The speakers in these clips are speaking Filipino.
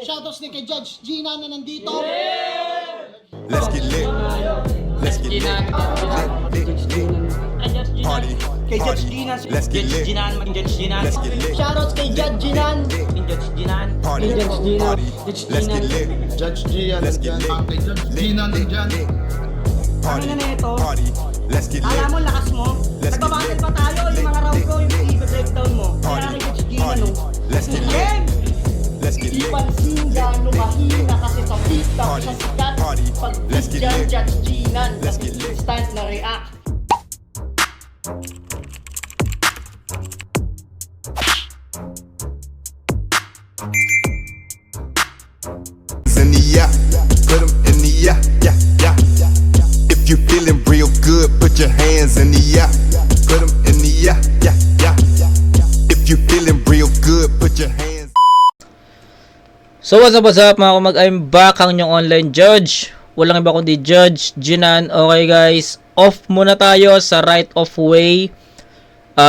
Shoutouts din kay Judge Gina na nandito. Let's get lit. Let's get lit. Party. Kay Judge Gina. Let's get lit. Let's get lit. Shoutouts kay Judge Ginan. Party. Party. Let's get lit. Judge Gian, Let's get lit. Judge Gina nandyan. Party. Ano na ito? Party. Let's get lit. Alam mo, lakas mo. Let's get Nagbabattle lit. pa tayo. Yung mga round ko, yung i-breakdown mo. Kaya Party. kay Judge Gina, Party. no? Let's get lit. Game! Let's get Di lit. pansin gano'ng mahina kasi sa TikTok Party. sa sikat. Party. Pag Let's get dyan, lit. Judge Ginan. Let's get lit. Instant na react. In the yeah, put 'em in the yeah. If you feeling real good, put your hands in the yeah. Put 'em in the yeah. If you feeling real good, put your hands. So what's up mga kumag, I'm back, ang inyong online judge. Walang iba kundi Judge Ginan. Okay guys, off muna tayo sa right of way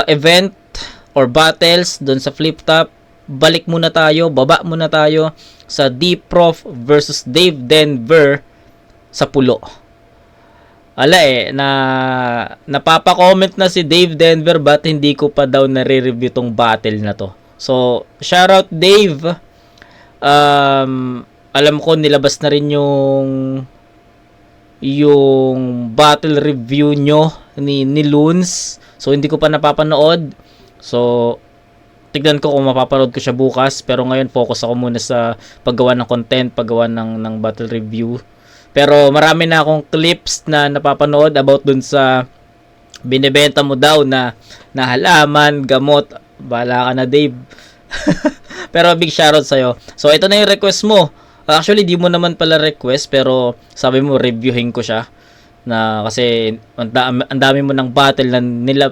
event or battles dun sa flip top. Balik muna tayo, baba muna tayo sa D-Prof versus Dave Denver sa pulo. Napapa-comment na si Dave Denver, but hindi ko pa daw nare-review tong battle na to. So, shoutout Dave. Alam ko nilabas na rin yung battle review nyo ni Loons. So, hindi ko pa napapanood. So, tignan ko kung mapapanood ko siya bukas, pero ngayon focus ako muna sa paggawa ng content, paggawa ng battle review. Pero marami na akong clips na napapanood about dun sa binebenta mo daw na halaman, gamot. Bahala ka na, Dave. Pero big shoutout sa'yo. So ito na yung request mo. Actually di mo naman pala request, pero sabi mo reviewin ko siya. Na kasi ang dami mo ng battle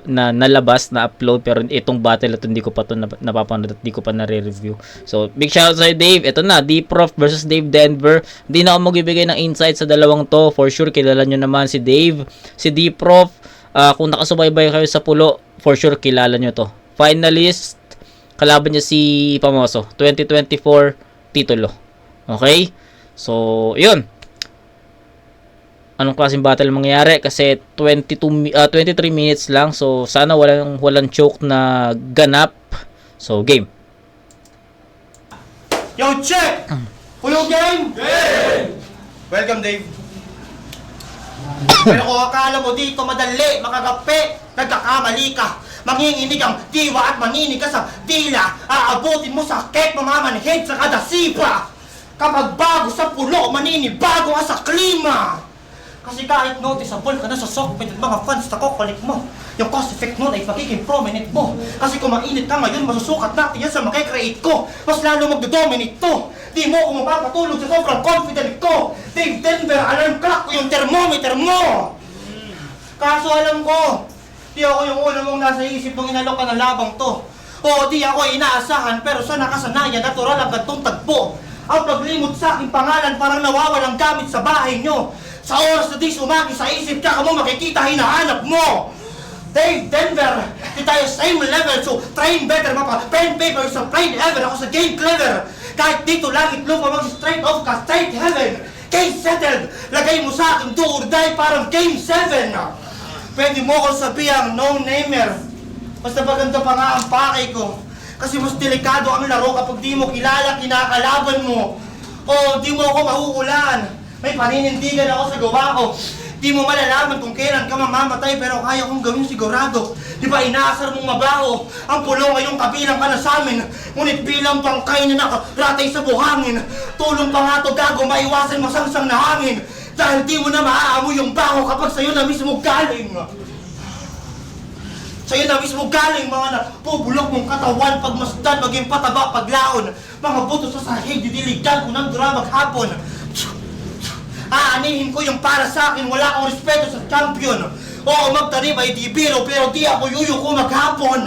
na nalabas, na upload, pero itong battle ito hindi ko pa to napapanood at hindi ko pa nare-review. So big shoutout sa Dave. Ito na, D-Prof versus Dave Denver. Hindi na ako magbibigay ng insight sa dalawang to. For sure kilala nyo naman si Dave, si D-Prof. Kung nakasubaybay kayo sa pulo, for sure kilala nyo to. Finalist, kalaban niya si Pamoso, 2024 titulo. Okay? So yun, anong klaseng battle mangyayari kasi 23 minutes lang, so sana walang choke na ganap. So game. Yo, check! Puyo game! Welcome, Dave. Pero kung akala mo dito madali, makagapi, nagkakamali ka. Manginginig ang diwa at manginig ka sa dila. Aabutin mo sa cake, mamamanhid sa kada sipa. Kapag bago sa pulo, maninibago ka sa klima. Kasi kahit noticeable ka na sa sockpit at mga fans na kukulik mo, yung cause effect nun ay magiging prominent mo. Kasi kung mainit ka ngayon, masusukat natin yan sa makikreate ko. Mas lalo magdodominate to. Di mo ako mapapatulog sa sobrang confident ko. Dave Denver, alarm clock ko yung thermometer mo. Kaso alam ko, di ako yung una mong nasa isip nung inalok ka ng labang to. Oo, di ako inaasahan, pero sa nakasanayan, natural ang gantong tagpo. Ang paglimot sa aking pangalan parang nawawalang gamit sa bahay nyo. Sa oras na di sumagi sa isip, tsaka mo makikita hinahanap mo. Dave Denver, di tayo same level, so train better, mapa pen paper sa plain heaven, ako sa game clever. Kahit dito langit lupa, mag-straight off ka, straight heaven. Case settled, lagay mo sa akin do or die, parang game 7. Pwede mo ko sabihang no-namer. Basta ba ganito pa nga ang pakay ko. Kasi mas delikado ang laro kapag di mo kilala kinakalaban mo. O di mo ako mahuhulaan. May paninindigan ako sa gawa ko. Di mo malalaman kung kailan ka mamamatay, pero kaya kong gawin sigurado. Di ba inaasar mong mabaho? Ang pulo ngayong kabilang ka na sa amin. Ngunit bilang pangkay na nakaratay sa buhangin. Tulong pa nga to gago, maiwasan masangsang na hangin. Dahil di mo na maaamoy yung baho kapag sa'yo na mismo galing. Sa'yo na mismo galing mga napubulok mong katawan, pagmasdan, maging pataba, paglaon. Mga buto sa sahig, didiligan ko ng dura maghapon. Aanihin ko yung para sa akin, wala akong respeto sa champion. Oo, magtanim ay di biro, pero di ako yuyuko maghapon.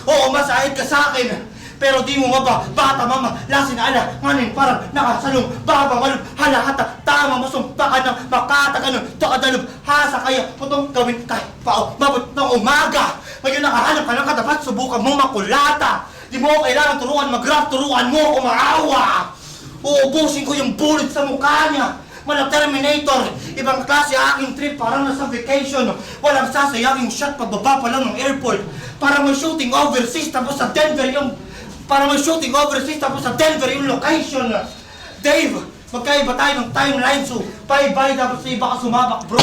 Oo, masahid ka sa akin, pero di mo bata mama, lasin ala, nganin parang nakasalong, babang alub, halahata, tama, masumpakan ng makataganon, takadalub, hasa kaya, putong gawin kahit pao, mabot ng umaga. Ngayon nakahanap ka ng katapat, subukan mong makulata. Di mo kailangan turuan mag-graph, turuan mo ako maawa. Uubusin ko yung bullet sa mukha niya. Mala Terminator, ibang klase aking trip, parang nasa vacation. Walang sasayanging shot pagbaba pa lang ng airport. Para may shooting overseas tapos sa Denver yung... location. Dave, magkaiba tayo ng timeline, so bye-bye dapat sa iba ka sumabak, bro.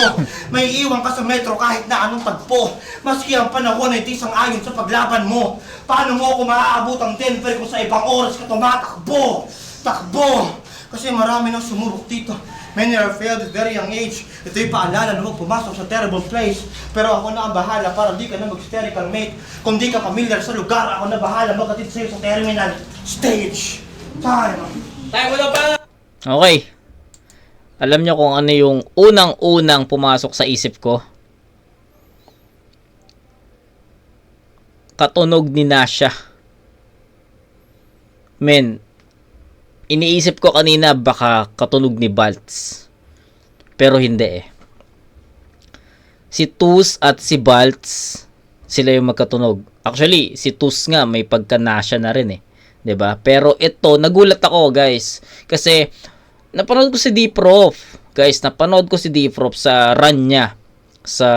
May iwan ka sa metro kahit na anong tagpo. Maski ang panahon ay di sang-ayon sa paglaban mo. Paano mo ako maaabot ang Denver kung sa ibang oras ka tumatakbo? Takbo! Kasi marami nang sumubok dito. Many are failed at very young age. Ito'y paalala na huwag pumasok sa terrible place. Pero ako na ang bahala para di ka na mag-hysterical mate. Kung di ka familiar sa lugar, ako na bahala magkatid sa'yo sa terminal. Stage! Time! Okay. Alam niyo kung ano yung unang-unang pumasok sa isip ko? Katunog ni Nasha. Men, iniisip ko kanina baka katunog ni Baltz. Pero hindi eh. Si Tus at si Baltz, sila yung magkatunog. Actually, si Tus nga may pagka-Nasha na rin eh. 'Di ba? Pero ito, nagulat ako guys. Kasi, napanood ko si D-Prof. Guys, napanood ko si D-Prof sa run niya sa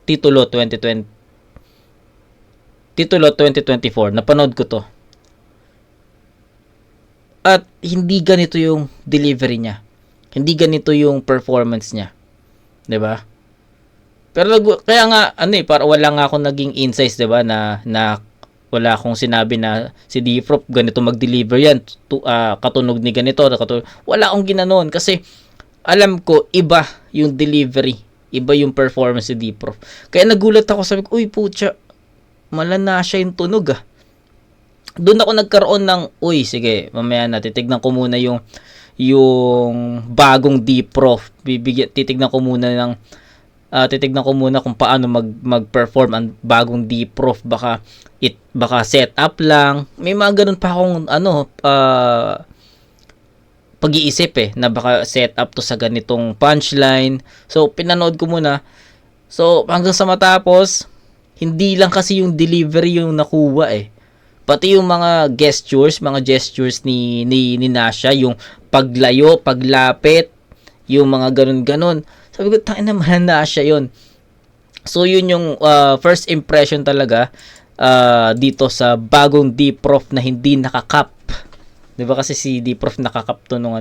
Titulo 2024. Napanood ko to. At hindi ganito yung delivery niya. Hindi ganito yung performance niya. 'Di ba? Pero kaya nga para wala nga akong naging insights, 'di ba, na wala akong sinabi na si D-Prof ganito mag-deliver yan. Katunog ni ganito, wala akong ginanon kasi alam ko iba yung delivery, iba yung performance ni D-Prof. Kaya nagulat ako, sabi ko, uy putya, malana siya yung tunog ah. Doon ako nagkaroon ng, uy, sige, mamaya na, titignan ko muna yung bagong D-Prof. Titignan ko muna kung paano mag-perform ang bagong D-Prof. Baka set up lang. May mga ganun pa akong, pag-iisip eh, na baka set up to sa ganitong punchline. So, pinanood ko muna. So, hanggang sa matapos, hindi lang kasi yung delivery yung nakuha eh. Pati yung mga gestures ni Nasha, yung paglayo, paglapit, yung mga ganun-ganun. Sabi ko, tangina naman na Nasha yun. So, yun yung first impression talaga dito sa bagong D-Prof na hindi nakakap. Diba kasi si D-Prof nakakap to nung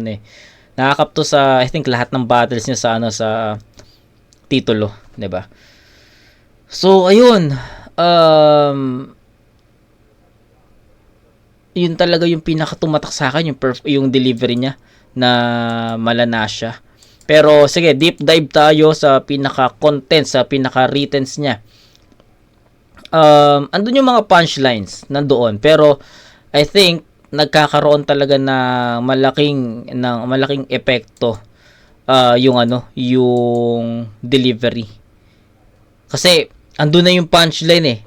nakakap to sa, I think, lahat ng battles niya sa titulo. Diba? So, ayun. Yun talaga yung pinakatumatak sa akin, yung delivery niya na malana siya. Pero sige, deep dive tayo sa pinaka-content, sa pinaka-writtens niya. Andun yung mga punchlines, nandoon. Pero I think nagkakaroon talaga na malaking epekto yung delivery. Kasi andun na yung punchline eh.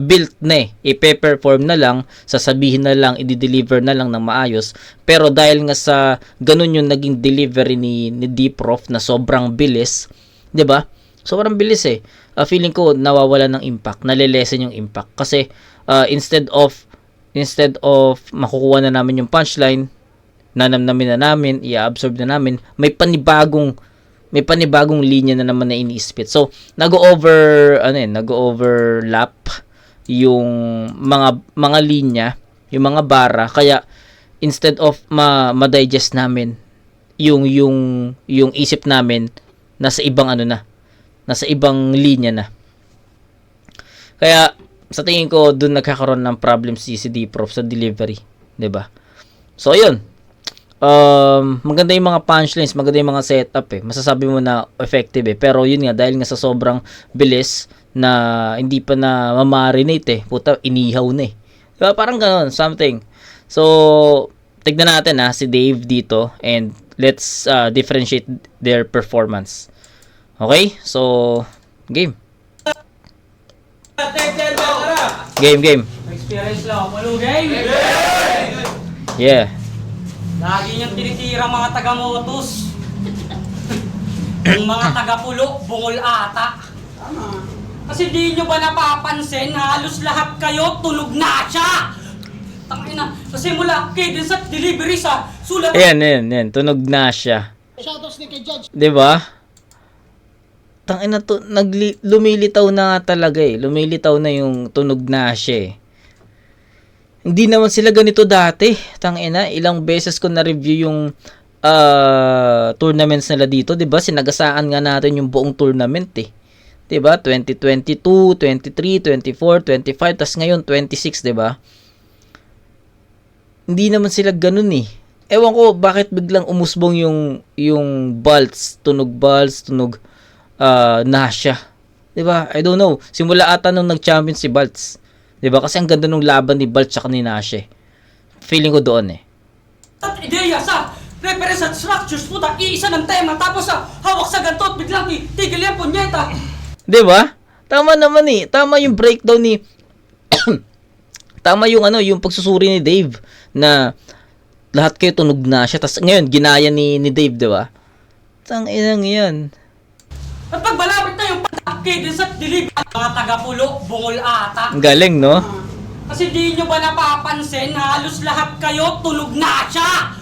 Built na eh. I-perform na lang, sasabihin na lang, i-deliver na lang ng maayos. Pero dahil nga sa ganun yung naging delivery ni D-Prof na sobrang bilis, 'di ba? Sobrang bilis eh. Feeling ko nawawala ng impact, nalilesen yung impact kasi instead of makukuha na namin yung punchline, nanamnamin na namin, i-absorb na namin, may panibagong linya na naman na ini-spit. So, nag-overlap yung mga linya, yung mga bara, kaya instead of ma-digest namin yung isip namin nasa ibang nasa ibang linya na. Kaya sa tingin ko doon nagkakaroon ng problem si D-Prof sa delivery, 'di ba? So, ayun. Maganda yung mga punchlines, maganda yung mga setup eh. Masasabi mo na effective eh. Pero yun nga, dahil nga sa sobrang bilis na hindi pa na mamarinate eh. Puta, inihaw na eh. Diba? Parang gano'n, something. So, tignan natin si Dave dito and let's differentiate their performance. Okay? So, game. Game. Experience lang ako, game! Yeah. Lagi niyang tinitira mga taga-motos. Yung mga taga-pulo, bungol ata. Kasi di nyo ba napapansin, halos lahat kayo tunog na siya. Tangina, Sa simula, cadence at delivery sa sulat. Ayan. Tunog na siya. Shoutouts din kay Judge. 'Di ba? Tangina to, lumilitaw na nga talaga eh. Lumilitaw na yung tunog na siya eh. Hindi naman sila ganito dati. Tangina, ilang beses ko na-review yung tournaments nila dito, 'di ba? Sinagasaan nga natin yung buong tournament eh. 'Di ba? 2022, 23, 24, 25, tas ngayon 26, 'di ba? Hindi naman sila ganun eh. Ewan ko bakit biglang umusbong yung tunog Nasha. 'Di ba? I don't know. Simula ata nung nag-champion si Baltz. 'Di ba? Kasi ang ganda nung laban ni Baltz at ni Nasha. Feeling ko doon eh. At ideya sa reference at structures, puta, iisa ng tema, tapos sa hawak sa gantot, biglang tigil yan, punyeta. 'Di ba? Tama naman eh. Tama yung breakdown ni tama yung yung pagsusuri ni Dave na lahat kayo tunog na siya. Tapos ngayon ginaya ni Dave, 'di ba? Tang inang 'yan. At pag malapit na yung cadence at delivery, mga taga-pulo, bungol ata. Ang galing, no? Kasi di nyo ba napapansin, halos lahat kayo tunog na siya.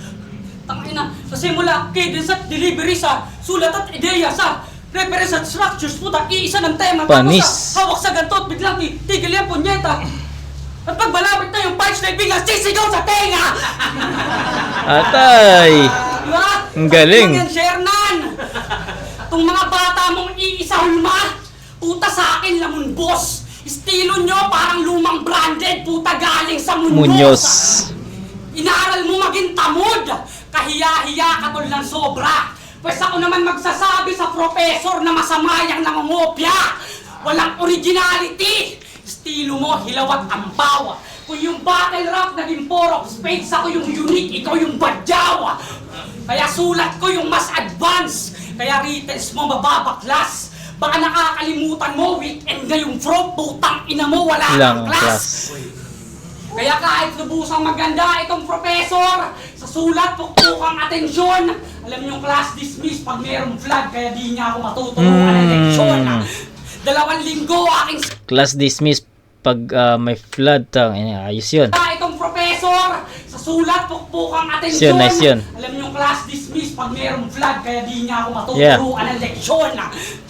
Tangina, sa simula, cadence at delivery sa sulat at ideya sa reference at structures, puta, iisa ng tema, Panis. tapos sa hawak sa gantot, biglang tigil yan, punyeta. At pag malapit na yung punchline, biglang sisigaw sa tenga! Atay! Diba? Ang galing. At yan, Shernan! Itong mga bata mong iisa hulma, puta sa akin, lamon boss. Estilo nyo parang lumang branded, puta galing sa Muñoz. Inaral mo maging tamod, kahiya-hiya katol ng sobra. Pwes ako naman magsasabi sa professor na masama yung nangungopya. Walang originality. Estilo mo, hilaw at ambaw. Kung yung battle rap naging four of spades, ako yung unique, ikaw yung badyaw. Kaya sulat ko yung mas advance. Kaya retels mo mababaklas. Baka nakakalimutan mo, weekend na yung from, putang ina mo, wala Lang kang class. Kaya kahit lubusang maganda itong professor, sa sulat pukpukang atensyon. Alam niyo yung class dismiss pag mayroong flag, kaya di niya ako matuturuan ng leksyon. 2 linggo aking Class dismiss pag may flood. Ayos yun. itong professor, sa sulat pukpukang atensyon. Nice yun. Alam niyo yung class dismiss pag mayroong flag, kaya di niya ako matuturuan ng leksyon.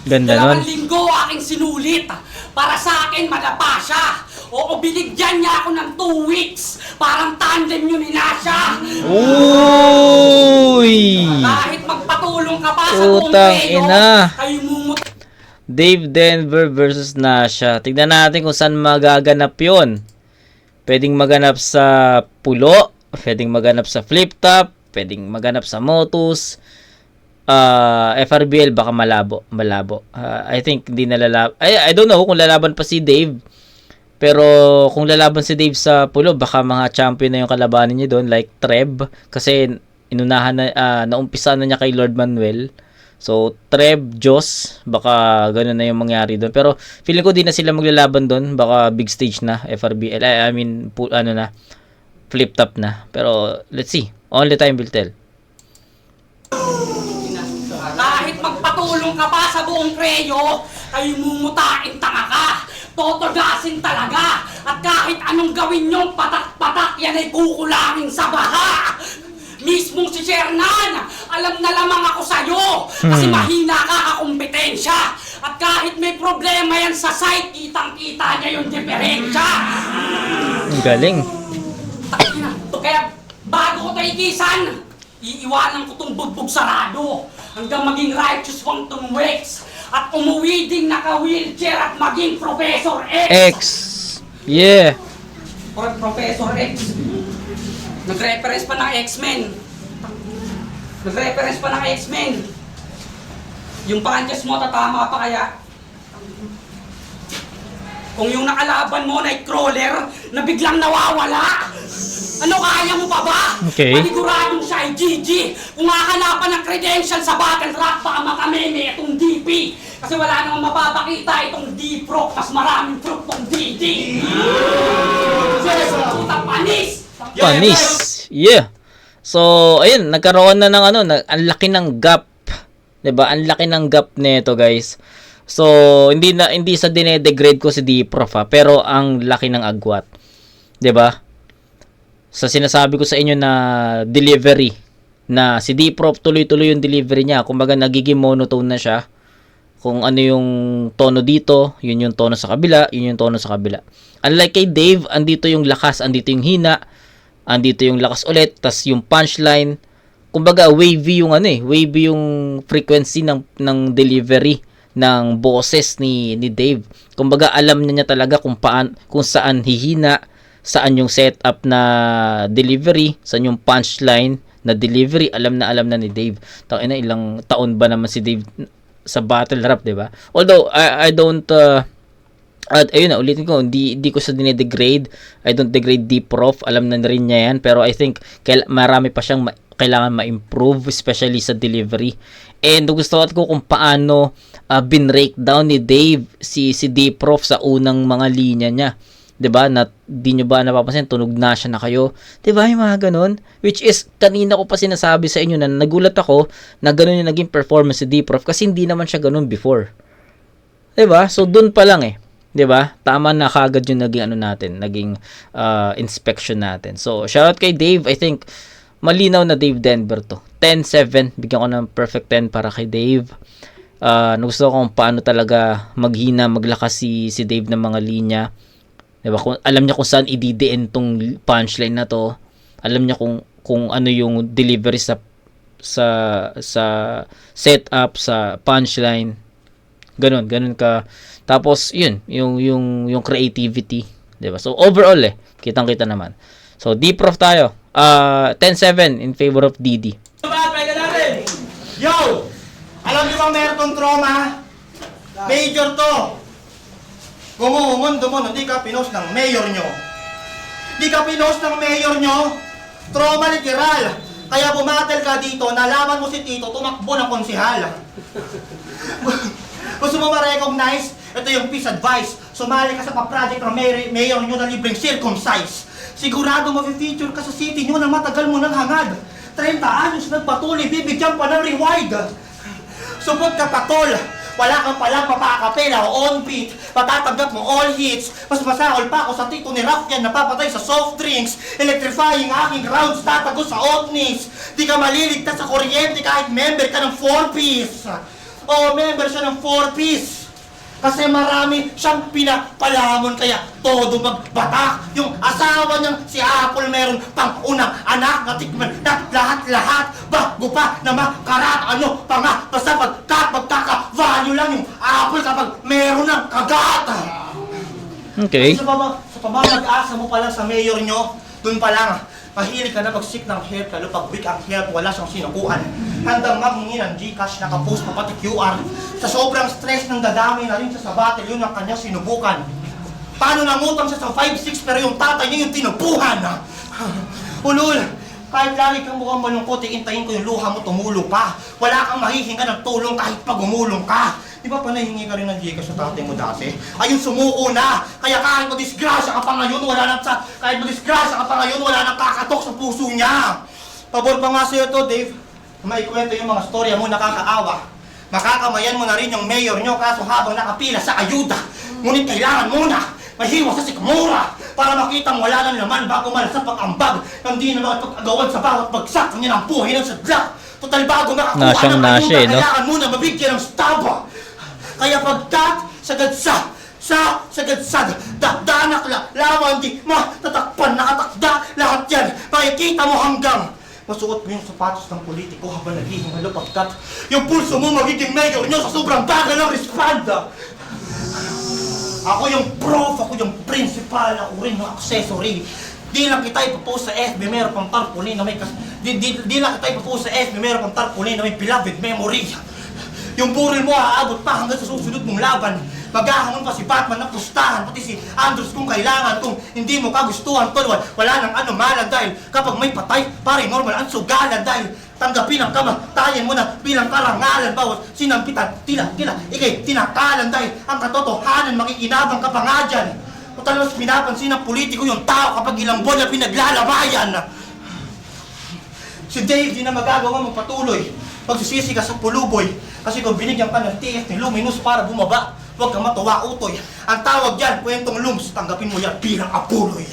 Ganda 2 nun. linggo aking sinulit. Para sa akin, madapa siya. Oo, binigyan niya ako ng 2 weeks. Parang tandem yun ni Nasha. Uy! Kahit magpatulong ka pa sa buong Utang peyo, ina. ay mumut... Dave Denver versus Nasha. Tignan natin kung saan magaganap yon. Pwedeng maganap sa pulo, pwedeng maganap sa flip top, pwedeng maganap sa Motus. FRBL baka malabo. I think hindi na lalaban. I don't know kung lalaban pa si Dave. Pero kung lalaban si Dave sa pulo, baka mga champion na yung kalabanin niya doon, like Treb, kasi inunahan na naumpisa na niya kay Lord Manuel. So, Treb, Joss, baka gano'n na yung mangyari doon. Pero, feeling ko di na sila maglalaban doon. Baka big stage na, FRBL. Flip top na. Pero, let's see. Only time will tell. Kahit magpatulong ka pa sa buong preyo, ay mumutain tanga ka. Totodasin talaga. At kahit anong gawin nyong patak-patak, yan ay kukulangin sa baha. Mismong si Shernan, alam na lamang ako sa'yo. Kasi mahina ka kakumpetensya. At kahit may problema yan sa site, kitang-kita niya yung diferensya. Ang galing. Kaya bago ko tayo ikisan, iiwanan ko tong bugbog sarado hanggang maging righteous wang weeks at umuwi ding naka-wheelchair at maging Professor X. X. Yeah. Professor X. Nag-reference pa ng X-Men. Nag-reference pa ng X-Men. Yung punches mo, tatama pa kaya? Kung yung nakalaban mo, Nightcrawler, na biglang nawawala, ano kaya mo pa ba? Okay. Paniguradong siya ay GG. Kung makakalapan ng credential sa battle rap, baka makameme itong DP. Kasi wala namang mapapakita itong D-Proc, mas maraming fruit tong DD. Yes, putang panis! Panis. Yeah. So, ayun, nagkaroon na ng ang laki ng gap. 'Di ba? Ang laki ng gap nito, guys. So, hindi sa dinedegrade ko si D-Prof, pero ang laki ng agwat. 'Di ba? sa sinasabi ko sa inyo na delivery, na si D-Prof tuloy-tuloy yung delivery niya. Kumbaga nagiging monotone na siya. Kung ano yung tono dito, yun yung tono sa kabila, yun yung tono sa kabila. Unlike kay Dave, andito yung lakas, andito yung hina, andito yung lakas ulit, tas yung punchline. Kumbaga wavy yung wavy yung frequency ng delivery ng boses ni Dave. Kumbaga alam niya talaga kung saan hihina, saan yung setup na delivery, saan yung punchline na delivery, alam na ni Dave. Tangina, ilang taon ba naman si Dave sa battle rap, 'di ba? Although I don't ayun na, ulitin ko, hindi ko sa dinedegrade. I don't degrade D-Prof, alam na rin niya yan, pero I think marami pa siyang kailangan ma-improve, especially sa delivery. And gusto ko kung paano bin-breakdown ni Dave si D-Prof sa unang mga linya niya. 'Di ba? Di nyo ba napapansin, tunog na siya na kayo? 'Di ba? Yung mga ganun. Which is, kanina ko pa sinasabi sa inyo na nagulat ako na ganun yung naging performance si D-Prof kasi hindi naman siya ganun before. 'Di ba? So, dun pa lang 'di ba? Tama na kagad yung naging inspection natin. So, shoutout kay Dave. I think malinaw na Dave Denver to. 10-7. Bigyan ko ng perfect 10 para kay Dave. Gusto ko kung paano talaga maghina, maglakas si Dave ng mga linya. Diba? Alam niya kung saan i-DDN tong punchline na to. Alam niya kung ano yung delivery sa setup, sa punchline. Ganun ka. Tapos yun, yung creativity, 'di ba? So overall kitang-kita naman. So D-Prof tayo. 10-7 in favor of DD. Yo! Alam niyo ba meron tong trauma? Major to! Gumumunod mo, hindi ka pinost ng mayor nyo. Hindi ka pinost ng mayor nyo. Trauma literal. Kaya bumatel ka dito, nalaman mo si Tito, tumakbo ng konsihal. Gusto mo ma-recognize? Ito yung piece advice. Sumali ka sa pa-project ng mayor nyo na libreng circumcise. Sigurado ma-feature ka sa city nyo na matagal mo nang hangad. 30 anyos nagpatuloy, bibigyan pa ng rewind. Subot ka patol. Wala kang palang mapakapela o on beat. Patatanggap mo all hits. Mas masahol pa ako sa Tito ni Raffian napapatay sa soft drinks. Electrifying aking rounds tatagos sa otnis. Di ka maliligtas sa kuryente kahit member ka ng 4-piece. O member siya ng 4-piece. Kasi marami siyang pinapalamon kaya todo magbatak. Yung asawa niyang si Apple meron pang unang anak na tikman na lahat-lahat bago pa na makarat. Ano pa nga, basta magkaka-value lang yung Apple kapag meron ng kagat. Okay. Sa pamamag-asa mo pala sa mayor nyo, dun pa lang, mahilig ka na mag-seek ng help, lalo pag weak ang help, wala siyang sinukuan. Handang maghingi ng Gcash, nakapost pa pati QR. Sa sobrang stress ng dadami na rin siya sa battle, yun ang kanyang sinubukan. Paano nangutang siya sa 5-6 pero yung tatay niya yung tinubuhan? Ulul, kahit lagi kang mukhang malungkot, iintayin ko yung luha mo, tumulo pa. Wala kang mahihinga ng tulong kahit pag umulong ka. Di ba pa nahingi ka rin ng Gcash sa tatay mo dati? Ayun, sumuko na! Kaya kahit madisgrasya ka pa ngayon, wala nang kakatok sa puso niya! Pabor pa nga sa'yo to, Dave. Maikwento yung mga storya mo nakakaawa. Makakamayan mo na rin yung mayor nyo kaso habang nakapila sa ayuda. Ngunit kailangan muna mahiwa sa sikmura para makitang wala nang laman bago malasap ang ambag nang di na makapag-agawan sa bawat bagsak ng nilang buhay ng sadlak. Total bago makakuha ng ayuda, kailangan muna mabigyan ng staba. Kaya pagkat sagadsad, danak lawan di matatakpan, nakatakda lahat yan. Makikita mo hanggang masuot mo yung sapatos ng politiko habang naghihingalo pagkat yung pulso mo magiging mayor nyo sa sobrang bagal ng respond. Ako yung prof, ako yung principal, ako rin yung accessory. Di lang kita ipopost sa FB, meron pang tarpaulin na may di lang kita ipopost sa FB, meron pang tarpaulin na may beloved memory. Yung buril mo aabot pa hanggang sa susunod mong laban. Maghahamon pa si Batman na pustahan, pati si Andrews kung kailangan. Kung hindi mo kagustuhan, tol, wala nang anomalan dahil kapag may patay, pare normal ang sugalan dahil tanggapin ang kamatayan mo na bilang karangalan. Bawat sinampitan, ikay tinakalan dahil ang katotohanan makikinabang ka pa nga dyan. O talagang pinapansin ng politiko yung tao kapag ilang buwan na pinaglalabayan. Si Dave di na magagawa magpatuloy. Pagsisisi ka sa puluboy. Kasi kung binigyan ka ng TF ni Luminous para bumaba, huwag kang matuwa utoy. Ang tawag dyan, kwentong lums, tanggapin mo yan bilang apuloy.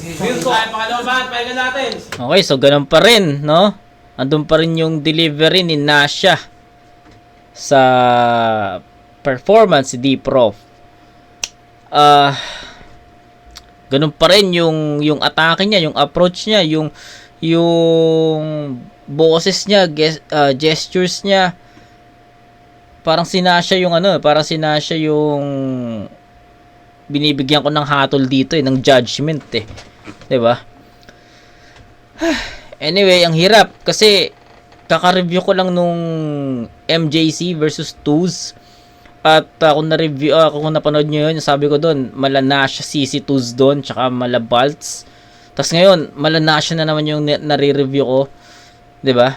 Yun ko. Ay, pakalaban, pahinga natin. Okay, so ganun pa rin, no? Andun pa rin yung delivery ni Nasha sa performance ni D-Prof. Ganun pa rin yung atake niya, yung approach niya, yung boses niya, gestures niya. Parang si Nasha yung parang si Nasha yung binibigyan ko ng hatol dito ng judgment 'Di ba? Anyway, ang hirap kasi kaka-review ko lang nung MJC versus Tuz. At kung napanood nyo yun, sabi ko doon, mala Nasha CC Tuz doon, tsaka mala Baltz. Tapos ngayon, mala Nasha na naman yung nare-review ko. 'Di ba?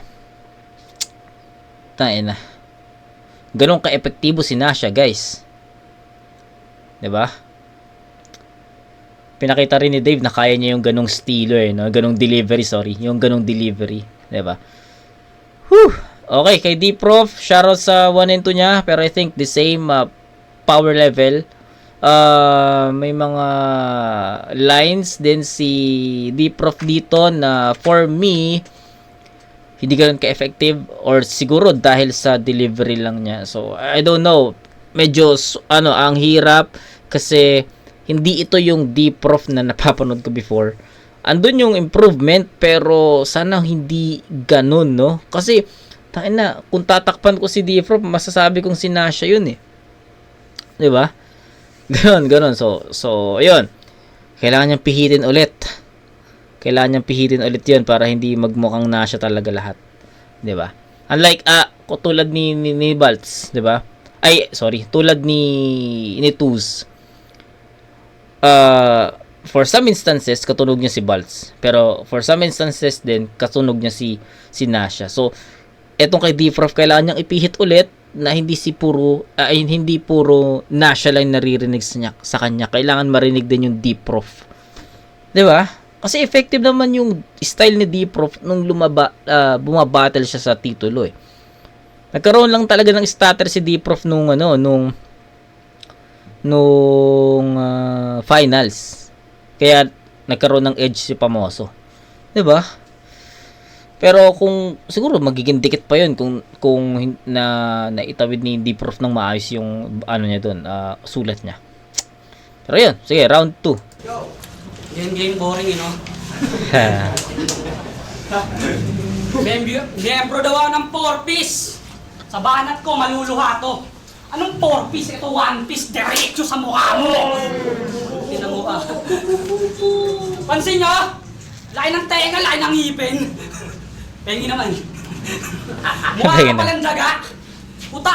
Tain na. Ganun ka-epektibo si Nasha, guys. 'Di ba? Pinakita rin ni Dave na kaya niya yung ganong estilo no? Ganong delivery, yung ganong delivery. 'Di ba? Whew! Okay, kay D-Prof, shoutout sa 1 and 2 niya, pero I think the same power level. May mga lines din si D-Prof dito na for me hindi ganoon ka-effective or siguro dahil sa delivery lang niya. So, I don't know. Medyo ang hirap kasi hindi ito yung D-Prof na napapanood ko before. Andun yung improvement pero sana hindi ganun, no? Kasi kung tatakpan ko si D-Prof, masasabi kong si Nasha yun 'Di ba? Ganon. So, ayun. Kailangan niyang pihitin ulit. Yun para hindi magmukhang Nasha talaga lahat. 'Di ba? Unlike tulad ni Baltz, 'di ba? Ay, sorry, tulad ni Tuz. For some instances katunog niya si Baltz, pero for some instances din katunog niya si Nasha. So etong kay D-Prof kailangan niyang ipihit ulit na hindi puro Nasha lang naririnig sa kanya. Kailangan marinig din yung D-Prof. 'Di ba? Kasi effective naman yung style ni D-Prof nung bumabattle siya sa titulo Nagkaroon lang talaga ng stutter si D-Prof nung finals. Kaya nagkaroon ng edge si Pamoso. 'Di ba? Pero kung siguro magiging dikit pa 'yun kung naitawid ni D-Prof ng maayos yung niya doon, sulat niya. Pero 'yun, sige, round 2. Game boring, Membro daw ako ng 4-piece. Sa banat ko, maluluha to. Anong 4-piece? Ito 1-piece, diretso sa mukha mo. Tinamukha. Pansin nyo? Laki ng tenga, laki ng ngipin. Pengi naman. Mukha ka palang daga. Puta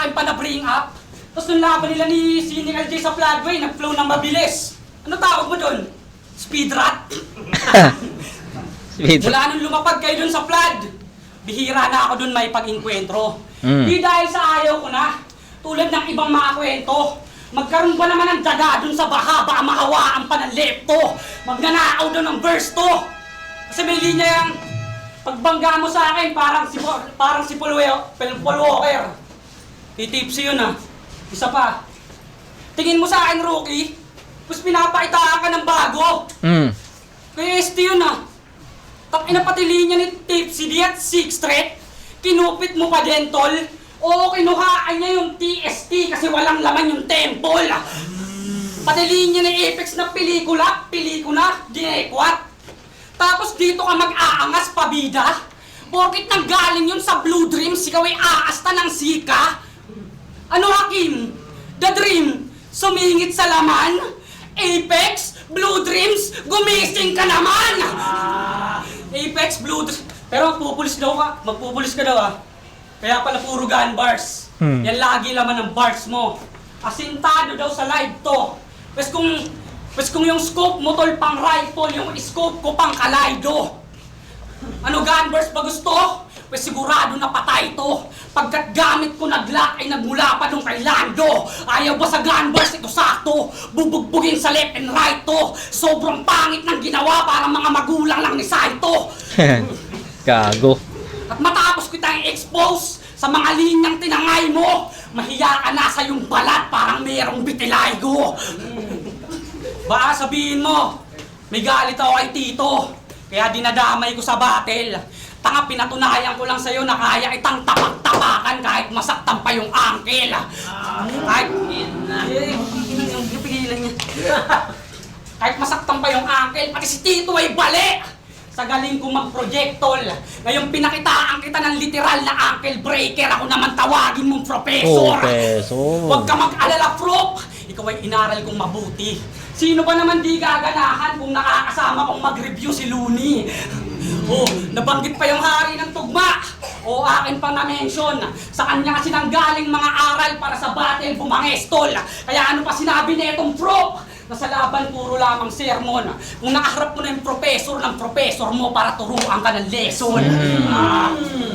akin pa na bring up. Tapos nung laban nila ni Cynical J sa Floodway, nag-flow ng mabilis. Ano tawag mo dun? Speed rat? Mula nung lumapag kayo dun sa flood, bihira na ako dun may pag-inkwentro. Di dahil sa ayaw ko na, tulad ng ibang mga kwento, magkaroon ba naman ng daga dun sa baha, baka mahawaan pa ng lepto, magnanakaw dun ng verse to. Kasi may linya yung pagbangga mo sa akin, parang si Paul Walker. Titipsy yun Isa pa. Tingin mo sa akin, rookie, tapos pinapaitaan ka ng bago. Kaya ST yun Takina pati linya ni Tipsy di at 6th Street. Kinupit mo pa din, tol. Oo, kinuhaan niya yung TST kasi walang laman yung temple. Pati linya ni Apex na pelikula, ginekwat. Tapos dito ka mag-aangas, pabida. Porkit nanggaling yun sa Blue Dreams, ikaw ay aasta ng sika. Ano, Hakim? The Dream, sumingit sa laman? Apex, Blue Dreams, gumising ka naman! Apex, Blue Dreams. Pero magpupulis ka daw Kaya pala puro gun bars. Yan lagi laman ng bars mo. Asintado daw sa live to. Pwes kung yung scope mo tol pang rifle, yung scope ko pang kalaydo. Ano gun bars ba gusto? Pwes sigurado na patay to. Pagkat gamit ko nag-lock ay nagmula pa nung kay Lando. Ayaw ba sa gun bars ito sakto? Bubugbugin sa left and right to. Sobrang pangit ng ginawa para mga magulang lang ni Saito. Gago. At matapos ko tayong expose sa mga linyang tinangay mo, mahiya ka na sa yung balat parang mayroong vitiligo. Baka sabihin mo, May galit ako kay Tito. Kaya dinadamay ko sa battle. Tanga, pinatunayan ko lang sa'yo na kaya itang tapak-tapakan kahit masaktan pa yung uncle. Kahit... Pigilan niya. Kahit masaktan pa yung uncle, pati si Tito ay bali! Sa galing kong mag-projectol. Ngayon pinakitaan kita ng literal na ankle breaker. Ako naman tawagin mong professor. Professor. Huwag ka mag-alala, prof. Ikaw ay inaral kong mabuti. Sino ba naman di gaganahan kung nakakasama kong mag-review si Looney? Oh, nabanggit pa yung hari ng tugma. O akin pa na-mention. Sa kanya kasi nanggaling mga aral para sa battle bumangestol. Kaya ano pa sinabi na itong prof? Na sa laban puro lamang sermon. Kung nakaharap mo na yung professor mo para turuan ka ng lesson.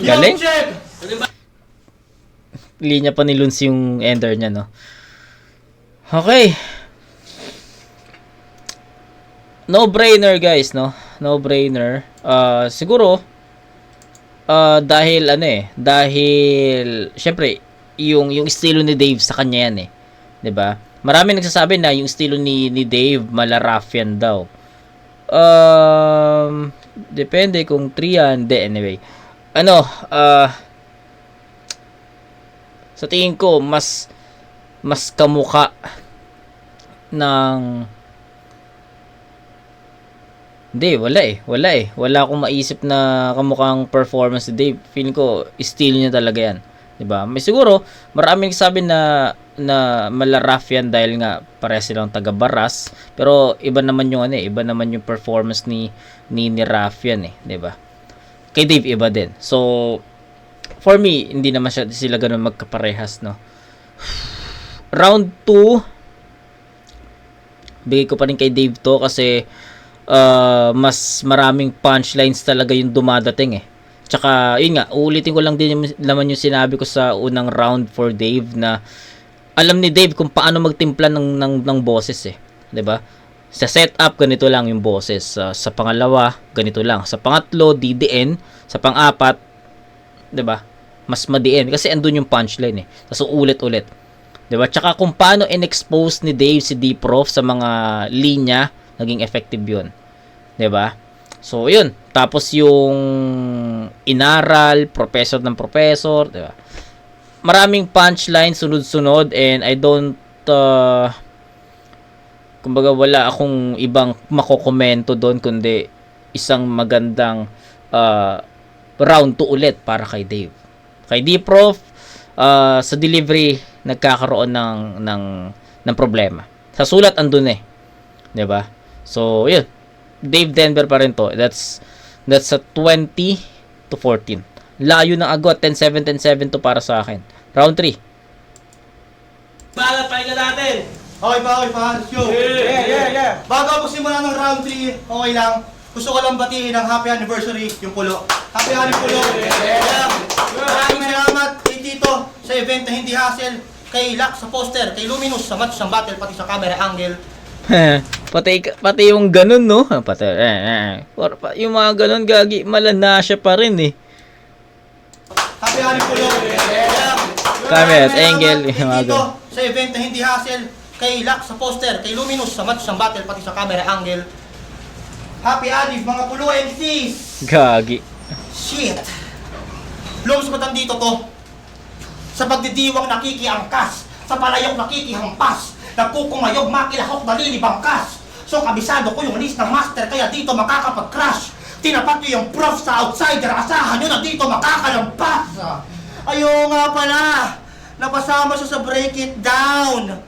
Galing. Yo, Chef! Linya pa ni Luns yung ender niya, no? Okay. No-brainer, guys, no? No-brainer. Siguro, dahil, dahil, syempre, yung estilo ni Dave sa kanya yan, eh. 'Di ba? Marami nagsasabi na yung estilo ni Dave mala-ruffian daw. Depende kung 3 yan. Anyway. Sa tingin ko, mas kamuka ng... Hindi, wala eh. Wala akong maisip na kamukhang performance ni Dave. Feeling ko, style niya talaga yan. 'Di ba? May siguro, maraming nagsabi na mala-ruffian dahil nga pare silang taga-Baras, pero iba naman yung iba naman yung performance ni Ruffian, 'di ba? Kay Dave iba din. So for me, hindi naman sila ganoon magkaparehas, no. Round 2, bigay ko pa rin kay Dave to kasi mas maraming punchlines talaga yung dumadating, eh. Tsaka, yun nga, uulitin ko lang din naman yung sinabi ko sa unang round for Dave na alam ni Dave kung paano magtimpla ng boses, eh. 'Di ba? Sa setup, ganito lang yung boses. Sa pangalawa, ganito lang. Sa pangatlo, didiin. Sa pang-apat, 'di ba? Mas madiin. Kasi andun yung punchline, eh. Tapos ulit-ulit. 'Di ba? Tsaka kung paano in-expose ni Dave si D-Prof sa mga linya, naging effective yun. 'Di ba? So, yun. Tapos yung inaral, professor ng professor, 'di ba? Maraming punchline sunod-sunod and I don't kumbaga wala akong ibang makokomento doon kundi isang magandang round 2 ulit para kay Dave. Kay D-Prof, sa delivery nagkakaroon ng problema. Sa sulat andun, eh. 'Di ba? So, yun. Dave Denver pa rin to. That's a 20-14. Layo ng agwat, 10-7, 10-7 to para sa akin. Round 3. Bahala, pahinga natin. Okay pa, let's go. Yeah. Bago ako simula ng round 3, okay lang. Gusto ko lang batiin ng happy anniversary yung Pulo. Happy anniversary Pulo. Yeah. Maraming salamat kay Tito sa event na hindi hassle. Kay Lax sa poster, kay Luminous sa match ng battle, pati sa camera angle. pati yung ganun, no? Yung mga ganun, gagi, malana siya pa rin, eh. Happy anniversary Pulo. Camera, angle, kay Tito sa event na hindi hassle. Kay Lax sa poster, kay Luminous sa match ng battle, pati sa camera angle. Happy Adif, mga Pulo MCs! Gagi. Shit! Lums ba't dito to? Sa pagdidiwang nakikiangkas, sa palayok nakikihampas, nagkukumayog, makilahok, nalilibangkas. So kabisado ko yung list ng master, kaya dito makakapag-crash. Tinapat nyo yung prof sa outsider, asahan nyo na dito makakalampas. Ayaw nga pala, napasama siya sa Break It Down.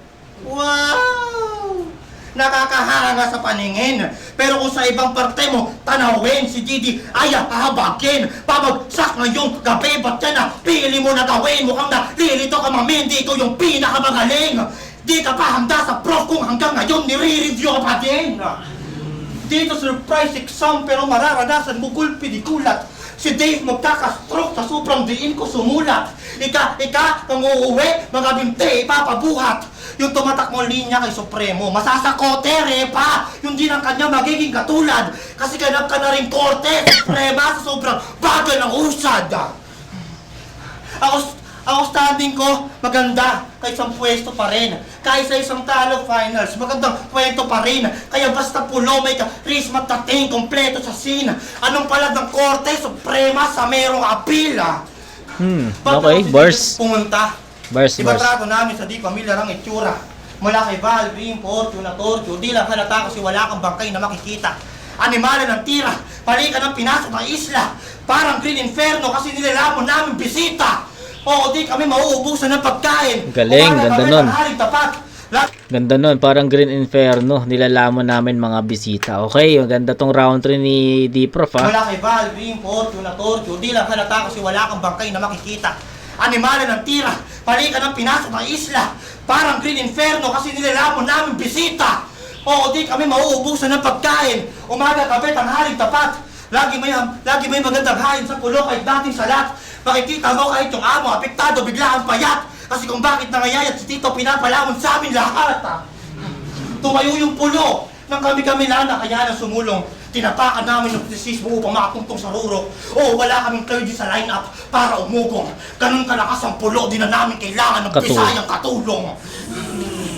Wow! Nakakahanga sa paningin. Pero kung sa ibang parte mo, tanawin si Didi ay hahabagin. Pabagsak ngayong gabi, ba't yan na pili mo na gawin? Mukhang nalilito ka mamindi, ikaw yung pinakamagaling. Di ka pa handa sa prof kung hanggang ngayon nire-review ka pa din. Dito surprise exam pero mararanasan mo gulpi di kulat. Si Dave magkaka-stroke sa sobrang diin ko sumulat. Ika, kung uuwi, mga binte, ipapabuhat. Yung tumatak mo linya kay Supremo, masasakote, pa. Yung di ng kanya magiging katulad. Kasi ganap ka na rin korte, Suprema, sa sobrang bagal ng usad. Ako standing ko, maganda. Kahit isang pwesto pa rin. Kahit sa isang talo finals, magandang kwento pa rin. Kaya basta pulo, may karisma dating, kompleto sa scene. Anong palad ng Korte Suprema sa merong apila? Okay, bars. Pumunta. Bars, Iba bars. trato namin sa di pamilya ang itsura. Mula kay Val, Green, Fortune, Tortue, di lang halata kasi wala kang bangkay na makikita. Animala ng tira, palikan ng pinasok ng isla. Parang Green Inferno kasi nilalamon namin bisita. Oo, di kami mauubusan ng pagkain. Galing, Umaga ganda kami nun. tanghaling tapat. Ganda nun, parang Green Inferno. Nilalamon namin mga bisita. Okay, maganda tong round 3 ni D-Prof ha. Mula kay Val, Green, Fortune, Tortue, di lang halata kasi wala kang bangkay na makikita. Animala ng tira, palikan ng pinasok ng isla. Parang Green Inferno kasi nilalamon namin bisita. Oo, di kami mauubusan ng pagkain. Umaga, gabi, tanghaling tapat. Lagi may magandang hain sa pulo kahit dating salat. Makikita mo kahit yung amo, apektado, bigla ang payat. Kasi kung bakit nangayayat si Tito, pinapalamon sa amin lahat. Tumayo yung pulo nang kami-kami lang na kaya na sumulong. Tinapakan namin yung kritisismo upang makatungtong sa rurok. Oo, wala kaming clergy sa line-up para umugong. Ganun kalakas ang pulo, di na namin kailangan ng Bisayang katulong.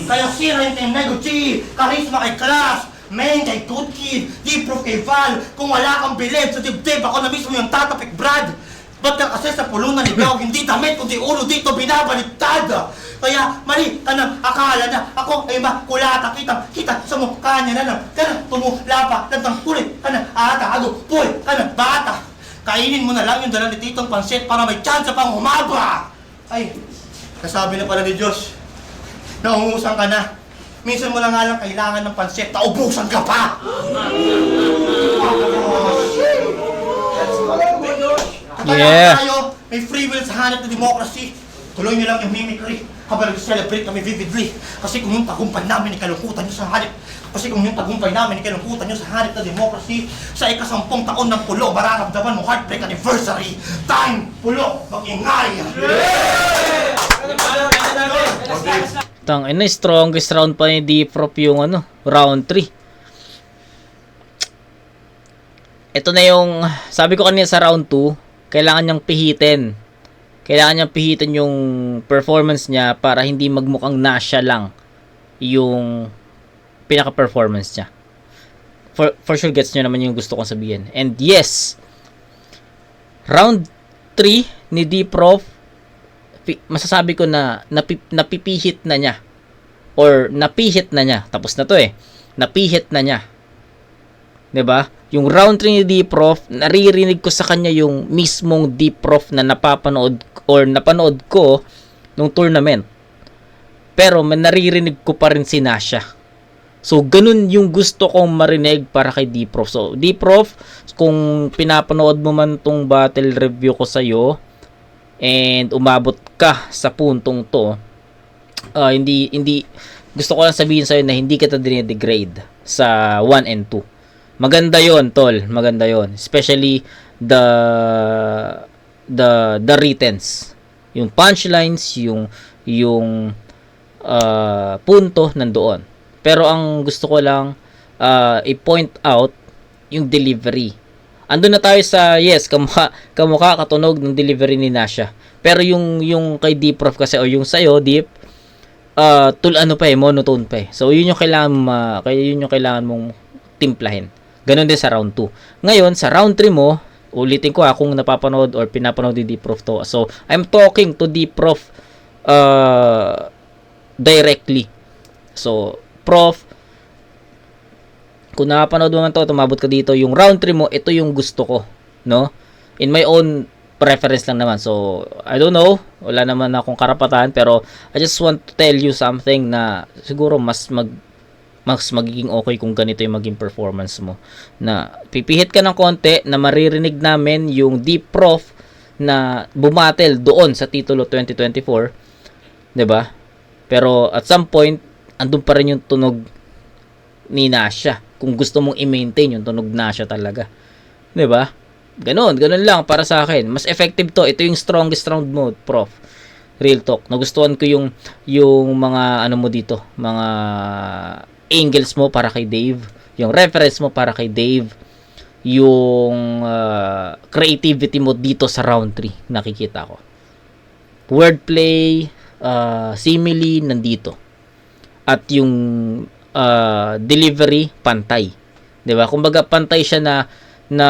Kaya sira yung Team Negochi, Karisma kay Class, Main kay Good Kid, D-Prof kay Val. Kung wala kang bilib sa dibdib, ako na mismo yung tatapik Brad. Ba't ka kasi sa pulo na ligaw, hindi damit, kundi ulo dito binabaliktad. Kaya mali ka nang akala na ako ay makulata, kita sa mukha niya na lang. Kana tumulapa, lantang kulit, kana atago, puy, kana bata. Kainin mo na lang yung dala ni Titong Pansit para may chance pang humaba. Ay, kasabi na pala ni Diyos, naungusan ka na. Minsan mo lang nga lang kailangan ng pansit, naubusan ka pa! Yeah. Tayo, may free will sa hanap ng democracy. Tuloy niyo lang yung mimicry habang nag-celebrate kami vividly. Kasi kung yung tagumpay namin, ikalungkutan niyo sa hanip. Kasi kung yung tagumpay namin, ikalungkutan niyo sa hanip ng democracy, sa ika-10 taon ng pulo, mararamdaman mo heartbreak anniversary. Time, pulo, mag-ingay! Tang ina, strongest round pa ni D-Prof yung round 3. Ito na yung, sabi ko kanina sa round 2, kailangan niyang pihitin. Kailangan niyang pihitin yung performance niya para hindi magmukhang na siya lang yung pinaka-performance niya. For sure gets niyo naman yung gusto kong sabihin. And yes, round 3 ni D-Prof, masasabi ko na napipihit na niya or napihit na niya. Tapos na to napihit na niya. 'Di ba? Yung round 3 ni D-Prof, naririnig ko sa kanya yung mismong D-Prof na napapanood or napanood ko nung tournament. Pero naririnig ko pa rin si Nasha. So ganun yung gusto kong marinig para kay D-Prof. So D-Prof, kung pinapanood mo man tong battle review ko sa iyo, and umabot ka sa puntong to, hindi gusto ko lang sabihin sa'yo na hindi kita dine-degrade sa 1 and 2. Maganda yon, tol, maganda yon, especially the writtens, yung punchlines, yung punto nandoon. Pero ang gusto ko lang i-point out yung delivery. Andun na tayo sa, yes, kamukha katunog ng delivery ni Nasha. Pero yung kay D-Prof kasi, o yung sa'yo, Deep, monotone pa. So, yun yung kailangan mong timplahin. Ganon din sa round 2. Ngayon, sa round 3 mo, ulitin ko kung napapanood or pinapanood ni D-Prof to. So, I'm talking to D-Prof directly. So, Prof, kung napanood mo man to, tumabot ka dito, yung round 3 mo, ito yung gusto ko, no? In my own preference lang naman. So, I don't know, wala naman akong karapatan, pero I just want to tell you something na siguro mas magiging okay kung ganito yung maging performance mo. Na pipihit ka ng konti, na maririnig namin yung D-Prof na bumatel doon sa titulo 2024, 'di ba? Pero at some point, andun pa rin yung tunog ni Nasha. Kung gusto mong i-maintain yung tunog Nasha talaga. 'Di ba? Ganun lang para sa akin. Mas effective to. Ito yung strongest round mo, Prof. Real talk. Nagustuhan ko yung mga mo dito, mga angles mo para kay Dave, yung reference mo para kay Dave, yung creativity mo dito sa round 3 nakikita ko. wordplay, simile nandito. At yung delivery pantay. 'Di ba? Kumbaga pantay siya na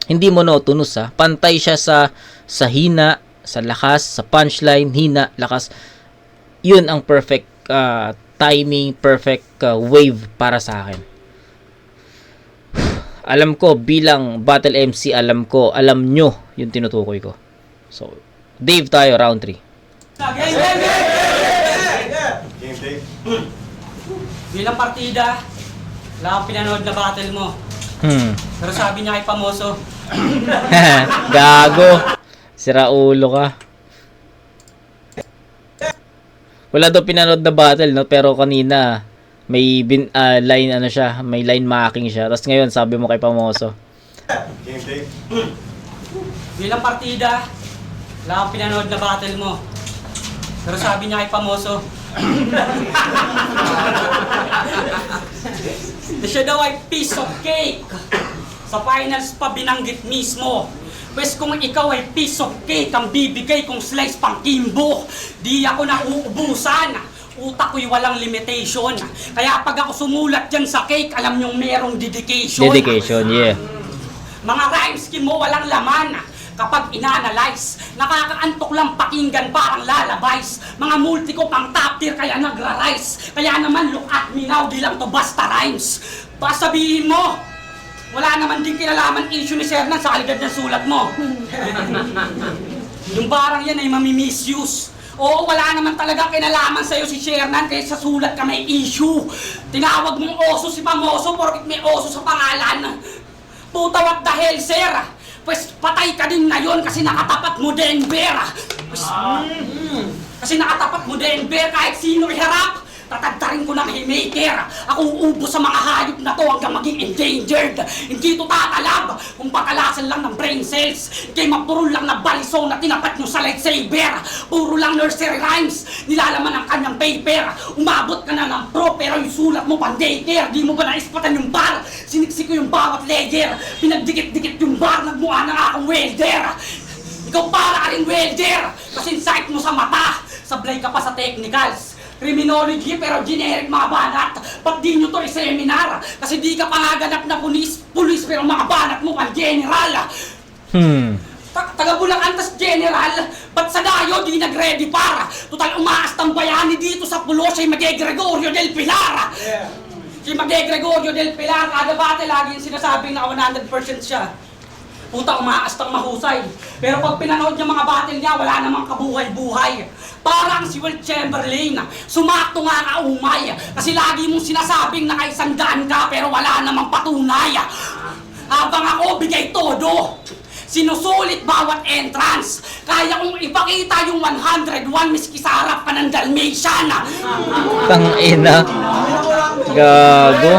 hindi monotonous ha. Pantay siya sa hina, sa lakas, sa punchline, hina, lakas. 'Yun ang perfect timing, perfect wave para sa akin. Alam ko bilang battle MC, alam nyo yung tinutukoy ko. So, Dave tayo, round 3. Bilang partida, wala akong pinanood na battle mo. Pero sabi niya kay Pamoso, Gago. Sira ulo ka. Wala daw pinanood na battle, no? Pero kanina may line ano siya, may line marking siya. Tapos ngayon sabi mo kay Pamoso. bilang partida, wala akong pinanood na battle mo. Pero sabi niya kay Pamoso, na siya daw ay piece of cake. Sa finals pa binanggit mismo. Pwes kung ikaw ay piece of cake ang bibigay kong slice pang kimbo, di ako nauubusan. Utak ko'y walang limitation. Kaya pag ako sumulat dyan sa cake, alam nyong merong dedication. Dedication, yeah. Mga rhymes scheme mo walang laman. Kapag inanalyze, nakakaantok lang pakinggan parang lalabays. Mga multi ko pang top tier kaya nagra-rise. Kaya naman look at me now, di lang to basta rhymes. Pasabihin mo, wala naman din kinalaman issue ni Sernan sa kalidad ng sulat mo. Yung parang yan ay mami-misuse. Oo, wala naman talaga kinalaman sa'yo si Shernan kaya sa sulat ka may issue. Tinawag mong oso si Pamoso porkit may oso sa pangalan. Puta, what the hell, sir? Pues patay ka din ngayon kasi nakatapat mo Denver. Kasi nakatapat mo Denver kahit sino iharap. Tatagtarin ko ng haymaker. Ako uubo sa mga hayop na to hanggang maging endangered. Hindi to tatalab kung patalasan lang ng brain cells. Kay mapurol lang na balisong na tinapat nyo sa lightsaber. Puro lang nursery rhymes, nilalaman ang kanyang paper. Umabot ka na ng pro pero yung sulat mo pang daycare. Di mo ba naispatan yung bar? Siniksik ko yung bawat layer. Pinagdikit-dikit yung bar, nagmukha na akong welder. Ikaw para ka rin welder kasi insight mo sa mata. Sablay ka pa sa technicals. Criminology pero generic mga banat. Ba't di nyo to i-seminar? Kasi di ka pangaganap na pulis pero mga banat mo pang general. Taga Bulacan tas general, ba't sa dayo di nag-ready para? Total umaas ng bayani dito sa pulo si Magay Gregorio del Pilar. Si Magay Gregorio del Pilar, kada bate lagi yung sinasabing na 100% siya. Puta, umaas ng mahusay. Pero pag pinanood yung mga battle niya, wala namang kabuhay-buhay. Parang si Will Chamberlain, sumakto nga na umay. Kasi lagi mong sinasabing nakaisandaan ka, pero wala namang patunay. Habang ako, bigay todo. Sinusulit bawat entrance. Kaya kong ipakita yung 101 miski sa harap ka ng Dalmatian. Tangina. Gago.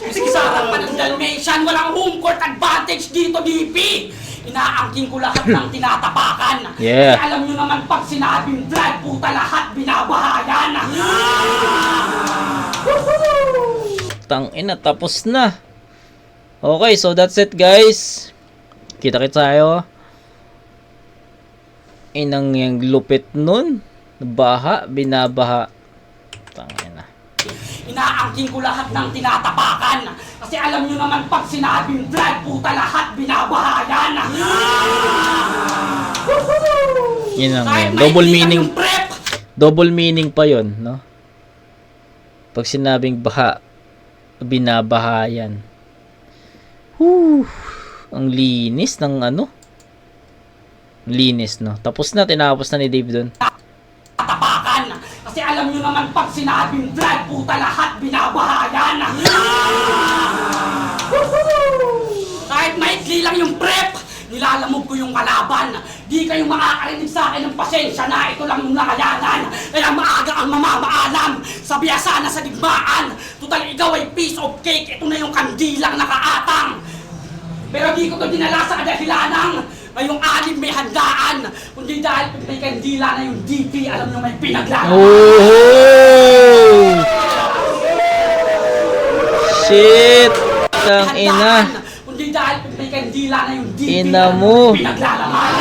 Miski sa harap ka ng Dalmatian, walang home court advantage dito, DP. Inaangking ko lahat ng tinatapakan. Yeah. Kasi alam nyo naman pag sinabing drive, puta lahat binabahayan. Tangina, tapos na. Okay, so that's it guys. Kita-kits tayo. Inang yung lupit nun. Baha, binabaha. Tangina. Inaangking ko lahat ng tinatapakan. Kasi alam nyo naman pag sinabing drive, puta lahat binabahayan. Yun ang Kahit yan. Double maikli meaning. ang prep. Double meaning pa yon, no? Pag sinabing baha, binabahayan. Whew. Ang linis ng ano? Linis, no? Tapos na, tinapos na ni Dave doon. Tapakan. Kasi alam nyo naman pag sinabing drive, puta lahat binabahayan. Kahit maikli lang yung prep, nilalamog ko yung kalaban. Di kayo makakarinig sa akin ng pasensya na ito lang yung nakayanan. Kaya maaga ang mamamaalam sa biyasa na sa digmaan. Total ikaw ay piece of cake, ito na yung kandilang nakaatang. Pero di ko to dinala sa kadahilanang ngayong alim may handaan. Kundi dahil may kandila na yung DP, alam nyo may pinaglalaman. Oh! Shit! Tang ina. Kundi dahil may kandila na yung DP, Ina alam nyo mo. may pinaglalaman.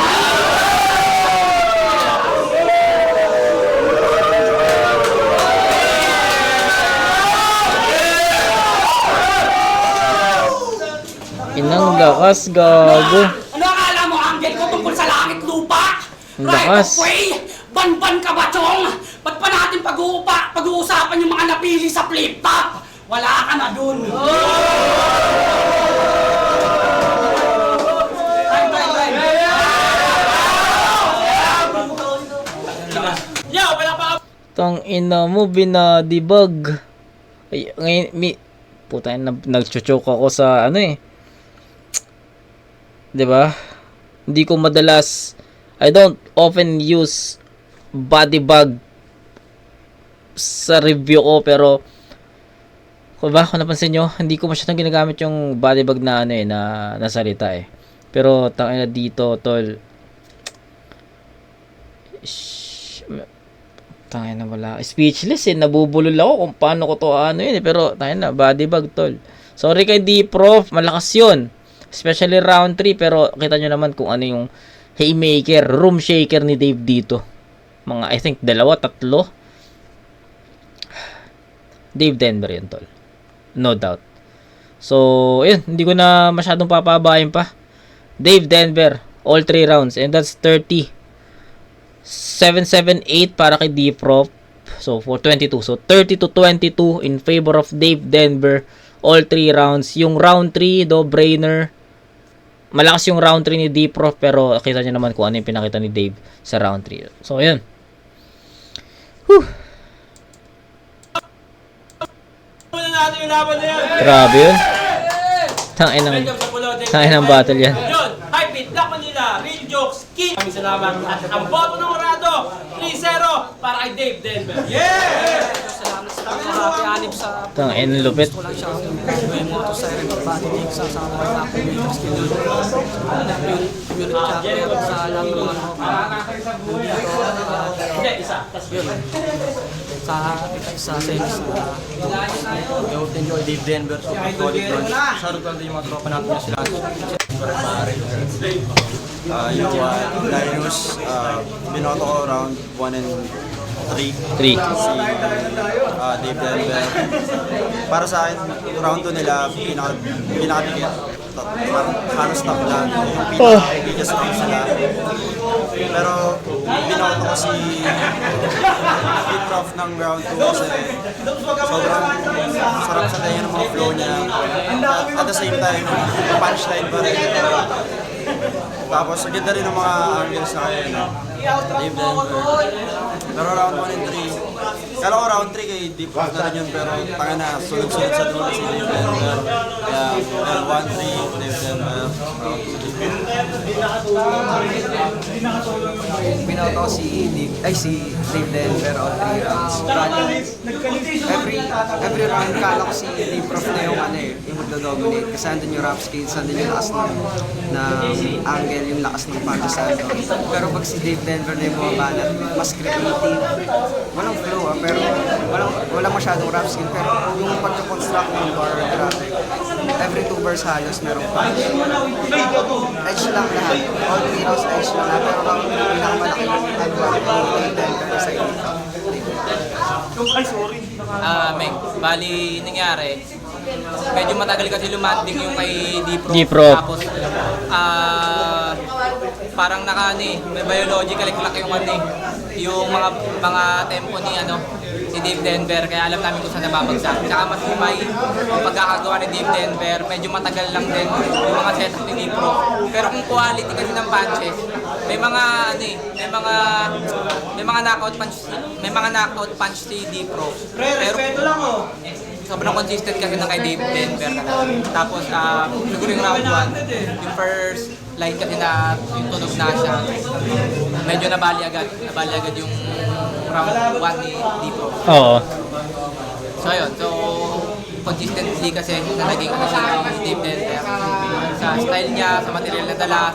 Inang lakas, gago. Ano akala mo, Angel ko tungkol sa langit lupa? Ang Right lakas. of way! Ban-ban ka ba, Chong? Ba't pa natin pag-uusapan yung mga napili sa flip-top? Wala ka na dun. Yo, wala pa. Tang ina mo, binadibag. Ay, ngayon, puta, nag-choke ako sa ano eh. 'Di ba? Hindi ko madalas, I don't often use body bag sa review ko, pero kung napansin nyo, hindi ko masyadong ginagamit yung body bag na ano eh, na salita eh. Pero tangina dito, tol. Tangina wala. Speechless eh, nabubulol ako kung paano ko to ano yun eh. Pero tangina, body bag, tol. Sorry kay D-Prof, malakas yun. Especially round 3, pero kita nyo naman kung ano yung haymaker, room shaker ni Dave dito. Mga, I think, 2, 3. Dave Denver yun, tol. No doubt. So, yun, hindi ko na masyadong papabayin pa. Dave Denver, all 3 rounds. And that's 30. 7-7-8 para kay D-Prof. So, for 22. So, 30-22 in favor of Dave Denver. All 3 rounds. Yung round 3, no-brainer. Malakas yung round 3 ni D-Prof, pero kita nyo naman kung ano yung pinakita ni Dave sa round 3. So, yun. Whew. Muna natin yung laban na yan. Grabe yun. Welcome sa Pulo. Tangin ng battle yan. Yun, Hypebeat, Black Manila, Real Jokes, King. Maraming salamat. At ang boto ng Orado, 3-0 para kay Dave Denver. Yeah! Tangin ng lupit. Hindi, isa. sa series I hope enjoy Dave Denver, super solid run. Shoutout lang din yung mga tropa natin na sila. Yung Linus, binoto ko round 1 and 3. 3. Si Dave Denver. Para sa akin, round 2 nila, pinakadikit. Halos top lang. Yung pinaka-biggest round sila. Pero binoto ko si Prof ng round 2 kasi sobrang sarap sa tayo ng mga flow niya. At the same time, punchline pa rin. Tapos, ang ganda rin ng mga angles na kayo, no? Dave Denver. Pero round 1 and 3. Kala ko round 3 kay Deep na rin yun, pero tanga na, sunod-sunod sa dulo si Dave Denver. Kaya, 1-3, Dave Denver. Round 2, Binoto ko si Dave Denver all 3 rounds. Every round kala ko si Dave Prof na yung yung magdodominate. Kasi andun yung rap skills, andun yung lakas na angle, yung lakas ng pagkasado. Pero pag si Dave Denver na yung bumabanat, mas creative. Walang flow pero walang masyadong rap skill. Pero yung pagka-construct ng bar, grabe. Every 2 bars halos merong punch. Edge lang lahat. All 3 rounds edge lang lahat. Pero ang pinakamalaki yung Dave Denver sa inyo. Meg, bali nangyari, medyo matagal kasi lumanding yung kay D-Prof. Tapos, parang may biological clock yung mga tempo ni si Dave Denver, kaya alam namin kung saan nababagsak. Tsaka mas may pagkakagawa ni Dave Denver, medyo matagal lang din yung mga setup ni D-Prof. Pero kung quality kasi ng punches, may mga knockout punch si D-Prof. Pero sobrang consistent kasi ng kay Dave Denver talaga. Tapos siguro yung round 1, yung first line kasi na yung tunog na siya, medyo nabali agad yung round 1 ni D-Prof. Oo. So ayun, consistently kasi na naging siya si Dave Denver. Sa style niya, sa material na dala,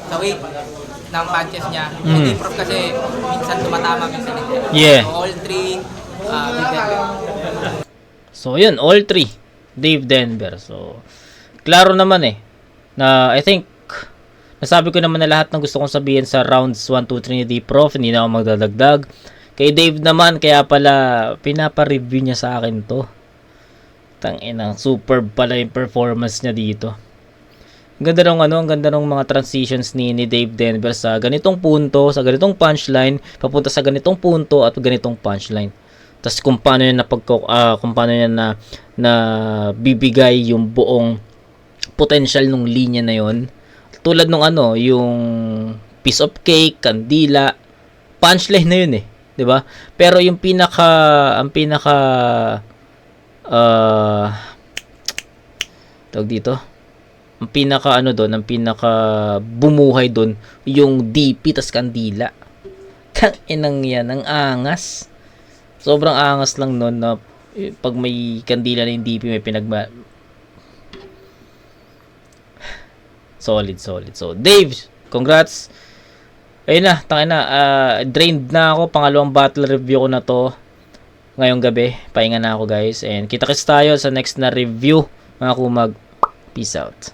sa weight ng punches niya. Si D-Prof kasi minsan tumatama, minsan hindi. Yeah. So all 3, Dave Denver. So, yun, all 3. Dave Denver. So, klaro naman na I think, nasabi ko naman na lahat ng gusto kong sabihin sa rounds 1, 2, 3 ni D-Prof. Hindi na ako magdadagdag. Kay Dave naman, kaya pala, pinapa-review niya sa akin to. Tangina, superb pala yung performance niya dito. Ang ganda ng ang ganda ng mga transitions ni Dave Denver sa ganitong punto, sa ganitong punchline, papunta sa ganitong punto at ganitong punchline. Tapos kung paano niya na bibigay yung buong potential ng linya na yon. Tulad nung yung piece of cake, kandila, punchline na yun 'di ba? Pero yung tawag dito, ang pinaka bumuhay doon yung DP tas kandila. Tanginang yan, ang angas. Sobrang angas lang noon na pag may kandila na yung DP, may solid. So Dave, congrats. Ayun na, drained na ako. Pangalawang battle review ko na to ngayong gabi. Pahinga na ako guys. And kita-kits tayo sa next na review mga kumag. Peace out.